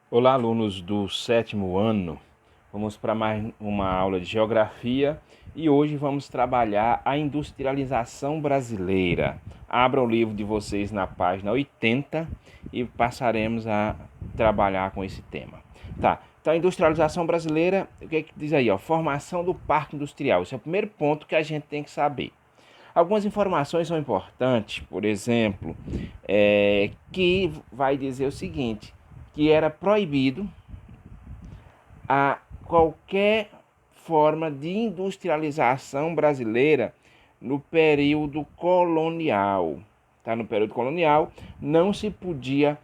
Olá, alunos do sétimo ano. Vamos para mais uma aula de geografia e hoje vamos trabalhar a industrialização brasileira. Abra o livro de vocês na página 80 e passaremos a trabalhar com esse tema. Tá, então a industrialização brasileira, o que diz aí? Formação do parque industrial. Esse é o primeiro ponto que a gente tem que saber. Algumas informações são importantes, por exemplo, que vai dizer o seguinte, que era proibido a qualquer forma de industrialização brasileira no período colonial. Tá? No período colonial não se podia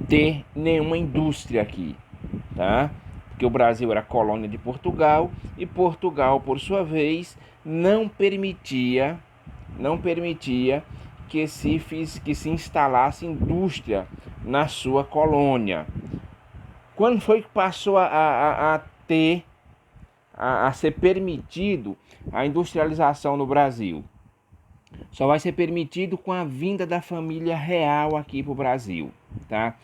ter nenhuma indústria aqui, tá? Porque o Brasil era colônia de Portugal e Portugal, por sua vez, não permitia que se instalasse indústria na sua colônia. Quando foi que passou a ser permitido a industrialização no Brasil? Só vai ser permitido com a vinda da família real aqui para o Brasil, tá?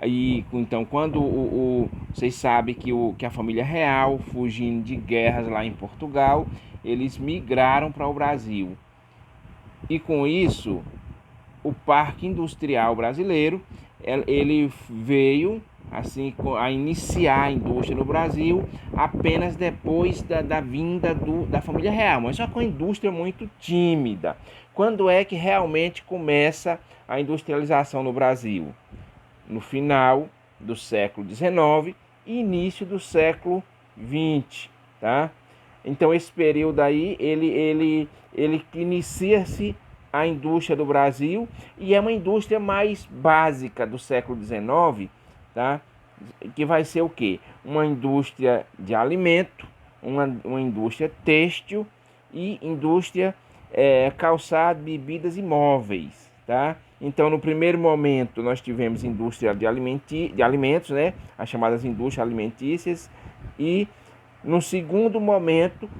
E então, quando vocês sabem que a família real, fugindo de guerras lá em Portugal, eles migraram para o Brasil. E com isso, o Parque Industrial Brasileiro, ele veio assim a iniciar a indústria no Brasil apenas depois da vinda da família real, mas só com a indústria muito tímida. Quando é que realmente começa a industrialização no Brasil? No final do século XIX e início do século XX, tá? Então esse período aí, ele inicia-se a indústria do Brasil e é uma indústria mais básica do século XIX, tá? Que vai ser o quê? Uma indústria de alimento, uma indústria têxtil e indústria calçado, bebidas e móveis, tá? Então, no primeiro momento, nós tivemos indústria de alimentos, né? As chamadas indústrias alimentícias, e no segundo momento,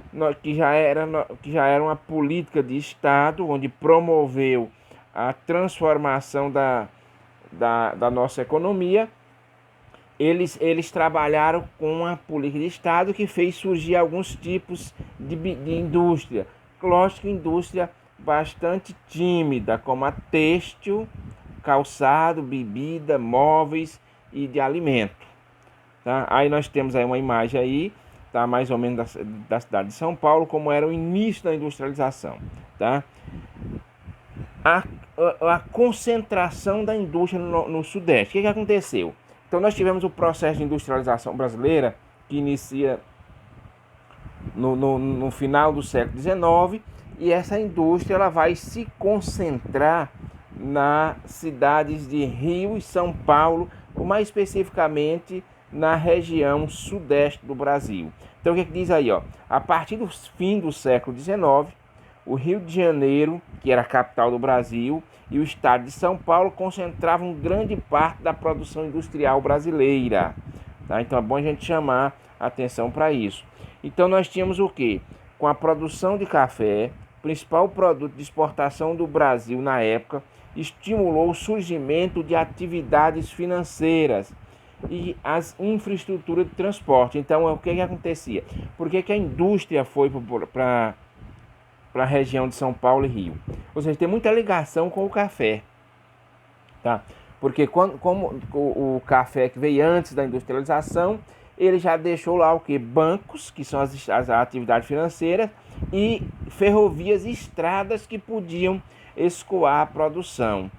que já era uma política de Estado, onde promoveu a transformação da nossa economia, eles trabalharam com uma política de Estado que fez surgir alguns tipos de indústria. Lógico, indústria bastante tímida, como a têxtil, calçado, bebida, móveis e de alimento. Tá? Aí nós temos aí uma imagem aí, tá? Mais ou menos da cidade de São Paulo, como era o início da industrialização. Tá? A concentração da indústria no Sudeste. O que aconteceu? Então nós tivemos o processo de industrialização brasileira que inicia no final do século XIX, e essa indústria ela vai se concentrar nas cidades de Rio e São Paulo, ou mais especificamente na região sudeste do Brasil. Então o que diz aí? A partir do fim do século XIX, o Rio de Janeiro, que era a capital do Brasil, e o estado de São Paulo concentravam grande parte da produção industrial brasileira. Tá? Então é bom a gente chamar a atenção para isso. Então nós tínhamos o quê? Com a produção de café, principal produto de exportação do Brasil na época, estimulou o surgimento de atividades financeiras e as infraestruturas de transporte. Então o que acontecia? Por que a indústria foi para a região de São Paulo e Rio? Ou seja, tem muita ligação com o café, tá? Porque como o café que veio antes da industrialização, ele já deixou lá o que? Bancos, que são as atividades financeiras, e ferrovias e estradas que podiam escoar a produção.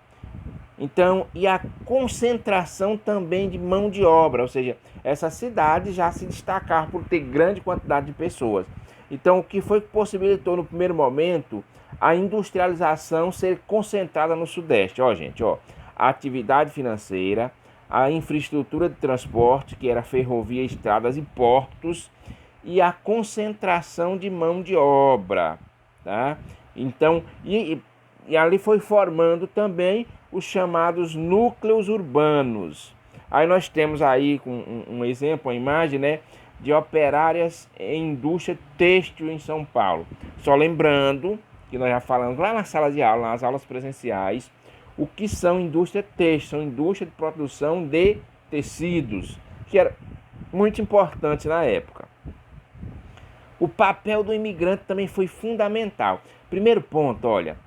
Então, e a concentração também de mão de obra, ou seja, essas cidades já se destacaram por ter grande quantidade de pessoas. Então, o que foi que possibilitou no primeiro momento a industrialização ser concentrada no Sudeste? Gente, a atividade financeira, a infraestrutura de transporte, que era ferrovia, estradas e portos, e a concentração de mão de obra, tá? Então, e ali foi formando também os chamados núcleos urbanos. Aí nós temos aí um exemplo, uma imagem, né, de operárias em indústria têxtil em São Paulo. Só lembrando que nós já falamos lá na sala de aula, nas aulas presenciais, O que são indústria têxtil? São indústria de produção de tecidos, que era muito importante na época. O papel do imigrante também foi fundamental. Primeiro ponto, olha,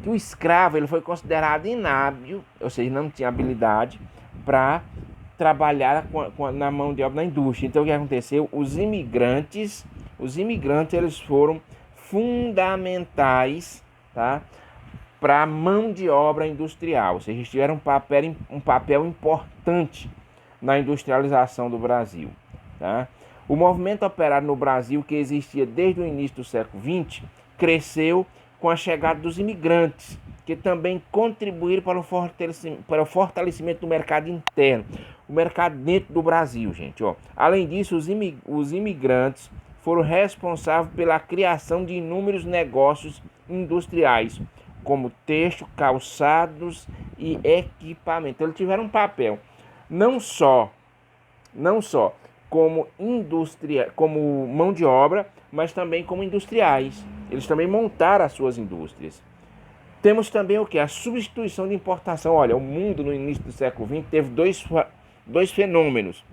que o escravo ele foi considerado inábil, ou seja, não tinha habilidade para trabalhar na mão de obra na indústria. Então o que aconteceu? Os imigrantes eles foram fundamentais, tá, para a mão de obra industrial. Ou seja, eles tiveram um papel importante na industrialização do Brasil, tá? O movimento operário no Brasil, que existia desde o início do século XX, cresceu com a chegada dos imigrantes, que também contribuíram para o fortalecimento do mercado interno, o mercado dentro do Brasil, gente. Ó. Além disso, os imigrantes foram responsáveis pela criação de inúmeros negócios industriais, como têxtil, calçados e equipamento. Eles tiveram um papel não só como como mão de obra, mas também como industriais. Eles também montaram as suas indústrias. Temos também o que? A substituição de importação. Olha, o mundo no início do século XX teve dois fenômenos.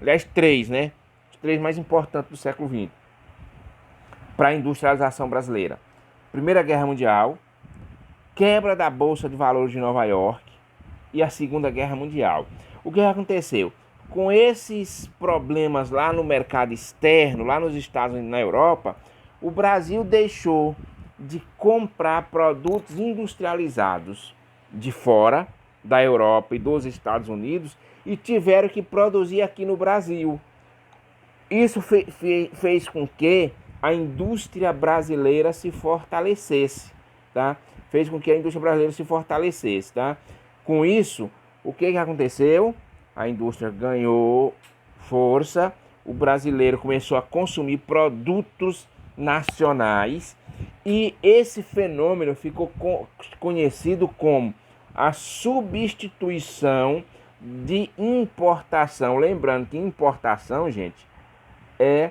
Aliás, três, né? Os três mais importantes do século XX para a industrialização brasileira. Primeira Guerra Mundial, quebra da Bolsa de Valores de Nova York e a Segunda Guerra Mundial. O que aconteceu? Com esses problemas lá no mercado externo, lá nos Estados Unidos e na Europa, o Brasil deixou de comprar produtos industrializados de fora, da Europa e dos Estados Unidos, e tiveram que produzir aqui no Brasil. Isso fez com que a indústria brasileira se fortalecesse, tá? Fez com que a indústria brasileira se fortalecesse, tá? Com isso, o que aconteceu? A indústria ganhou força, o brasileiro começou a consumir produtos nacionais e esse fenômeno ficou conhecido como a substituição de importação. Lembrando que importação, gente, é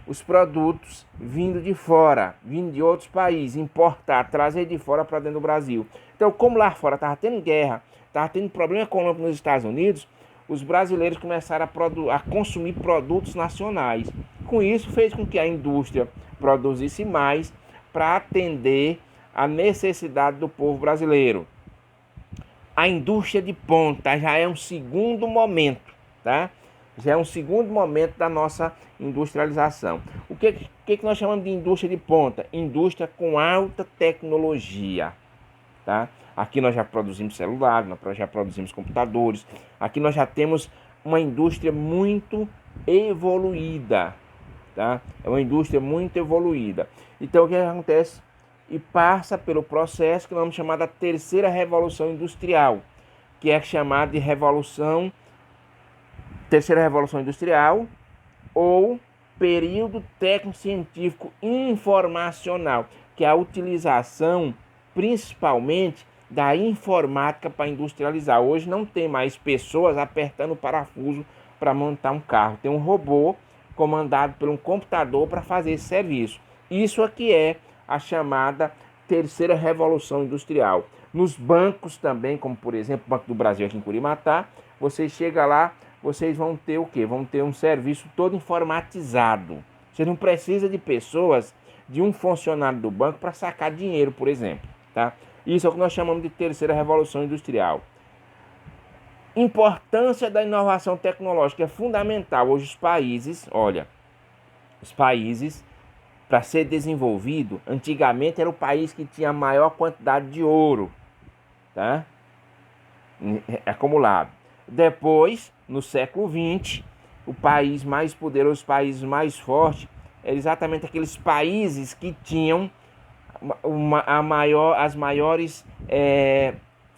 os produtos vindo de fora, vindo de outros países, importar, trazer de fora para dentro do Brasil. Então, como lá fora estava tendo guerra, estava tendo problema econômico nos Estados Unidos, os brasileiros começaram a consumir produtos nacionais. Com isso, fez com que a indústria produzisse mais para atender a necessidade do povo brasileiro. A indústria de ponta já é um segundo momento, tá? Já é um segundo momento da nossa industrialização. O que nós chamamos de indústria de ponta? Indústria com alta tecnologia, tá? Aqui nós já produzimos celulares, nós já produzimos computadores. Aqui nós já temos uma indústria muito evoluída, tá? É uma indústria muito evoluída. Então o que acontece? E passa pelo processo que nós vamos chamar da terceira revolução industrial, que é chamada de terceira revolução industrial ou período técnico-científico informacional, que é a utilização principalmente da informática para industrializar. Hoje não tem mais pessoas apertando o parafuso para montar um carro. Tem um robô comandado por um computador para fazer esse serviço. Isso aqui é a chamada terceira revolução industrial. Nos bancos também, como por exemplo o Banco do Brasil aqui em Curimatá, você chega lá, vocês vão ter o quê? Vão ter um serviço todo informatizado. Você não precisa de pessoas, de um funcionário do banco para sacar dinheiro, por exemplo, tá? Isso é o que nós chamamos de terceira revolução industrial. Importância da inovação tecnológica é fundamental. Hoje os países, para ser desenvolvido, antigamente era o país que tinha a maior quantidade de ouro, tá? Acumulado. Depois, no século XX, o país mais poderoso, os países mais fortes, eram exatamente aqueles países que tinham as maiores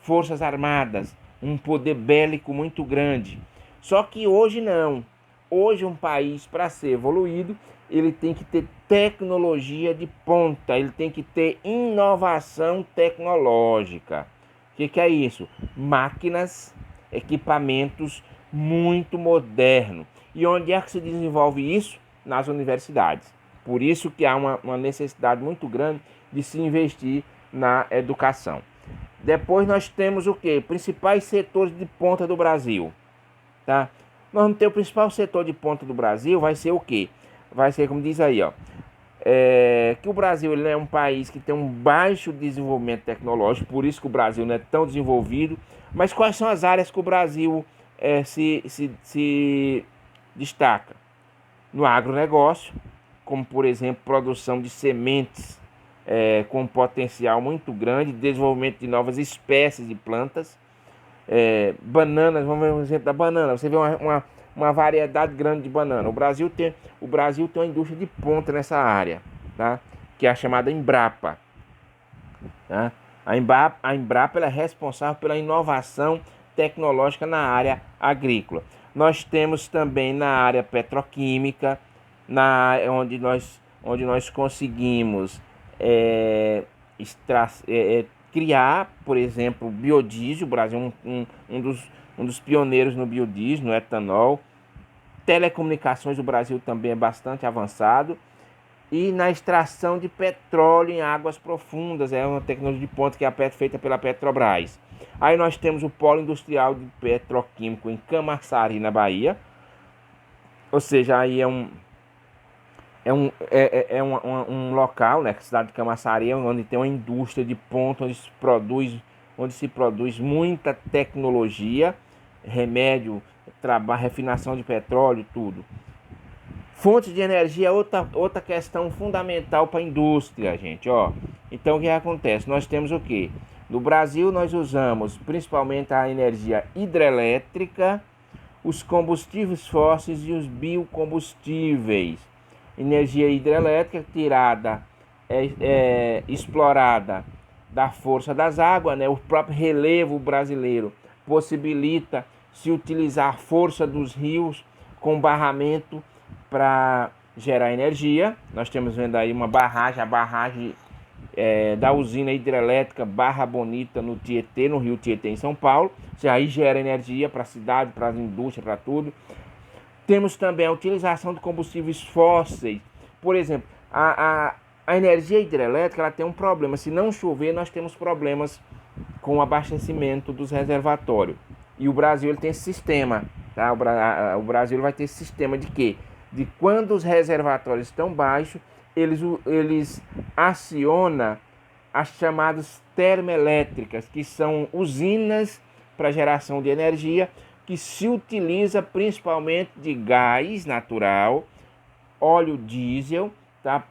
forças armadas, um poder bélico muito grande. Só que hoje não. Hoje um país, para ser evoluído, ele tem que ter tecnologia de ponta, ele tem que ter inovação tecnológica. O que é isso? Máquinas, equipamentos muito modernos. E onde é que se desenvolve isso? Nas universidades. Por isso que há uma necessidade muito grande de se investir na educação. Depois nós temos o quê? Principais setores de ponta do Brasil, tá? Nós vamos ter o principal setor de ponta do Brasil, vai ser o quê? Vai ser como diz aí, ó. Que o Brasil ele é um país que tem um baixo desenvolvimento tecnológico, por isso que o Brasil não é tão desenvolvido. Mas quais são as áreas que o Brasil se destaca? No agronegócio, como por exemplo produção de sementes com potencial muito grande, desenvolvimento de novas espécies de plantas, bananas, vamos ver um exemplo da banana. Você vê uma variedade grande de banana. O Brasil tem uma indústria de ponta nessa área, tá? Que é a chamada Embrapa. Tá? A Embrapa ela é responsável pela inovação tecnológica na área agrícola. Nós temos também na área petroquímica, onde nós conseguimos criar, por exemplo, biodiesel. O Brasil é um dos pioneiros no biodiesel, no etanol. Telecomunicações, o Brasil também é bastante avançado. E na extração de petróleo em águas profundas, é uma tecnologia de ponta que é feita pela Petrobras. Aí nós temos o polo industrial de petroquímico em Camaçari, na Bahia. Ou seja, aí é um local, né, a cidade de Camaçari, onde tem uma indústria de ponta, onde se produz muita tecnologia, remédio, refinação de petróleo, tudo. Fontes de energia é outra questão fundamental para a indústria, gente, ó. Então o que acontece? Nós temos o quê? No Brasil nós usamos principalmente a energia hidrelétrica, os combustíveis fósseis e os biocombustíveis. Energia hidrelétrica explorada da força das águas, né? O próprio relevo brasileiro possibilita se utilizar a força dos rios com barramento para gerar energia. Nós temos vendo aí a barragem da usina hidrelétrica Barra Bonita no Tietê, no Rio Tietê, em São Paulo. Isso aí gera energia para a cidade, para as indústrias, para tudo. Temos também a utilização de combustíveis fósseis. Por exemplo, a energia hidrelétrica ela tem um problema. Se não chover, nós temos problemas com o abastecimento dos reservatórios. E o Brasil ele tem esse sistema. Tá? O Brasil vai ter esse sistema de quê? De quando os reservatórios estão baixos, eles acionam as chamadas termoelétricas, que são usinas para geração de energia, que se utiliza principalmente de gás natural, óleo diesel, tá?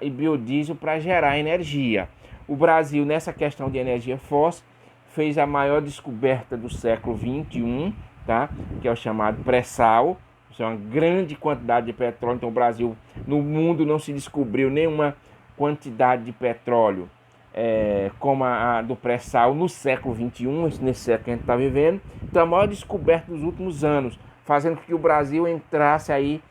E biodiesel para gerar energia. O Brasil, nessa questão de energia fóssil, fez a maior descoberta do século XXI, tá? Que é o chamado pré-sal. Isso é uma grande quantidade de petróleo. Então o Brasil, no mundo, não se descobriu nenhuma quantidade de petróleo como a do pré-sal no século XXI, nesse século que a gente está vivendo. Então a maior descoberta dos últimos anos, fazendo com que o Brasil entrasse aí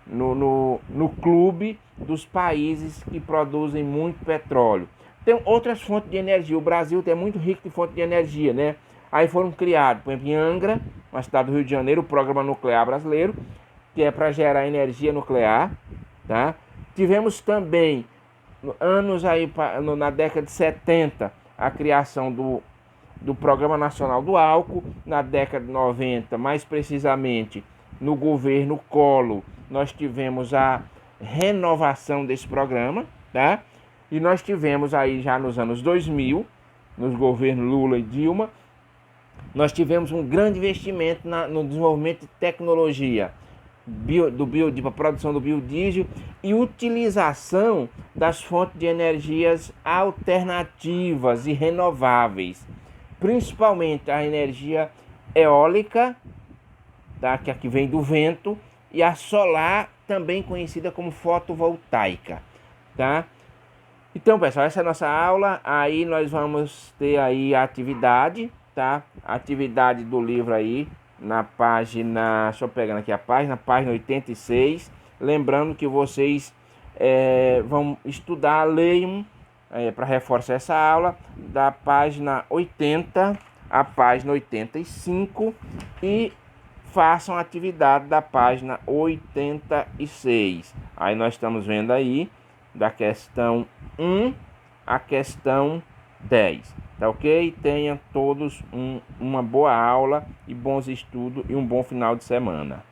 no clube dos países que produzem muito petróleo. Tem outras fontes de energia. O Brasil é muito rico de fontes de energia, né? Aí foram criados, por exemplo, em Angra, na cidade do Rio de Janeiro, o Programa Nuclear Brasileiro, que é para gerar energia nuclear, tá? Tivemos também, anos aí, na década de 70, a criação do Programa Nacional do Álcool. Na década de 90, mais precisamente, no governo Collor, nós tivemos a renovação desse programa, tá? E nós tivemos aí já nos anos 2000, nos governos Lula e Dilma, nós tivemos um grande investimento no desenvolvimento de tecnologia para a produção do biodiesel e utilização das fontes de energias alternativas e renováveis, principalmente a energia eólica, tá? Que aqui vem do vento, e a solar, também conhecida como fotovoltaica, tá? Então, pessoal, essa é a nossa aula. Aí nós vamos ter aí a atividade, tá? A atividade do livro aí na página, deixa eu pegar aqui a página 86. Lembrando que vocês vão estudar, leiam para reforçar essa aula da página 80 à página 85 e façam a atividade da página 86. Aí nós estamos vendo aí da questão 1 à questão 10. Tá ok? Tenham todos uma boa aula e bons estudos e um bom final de semana.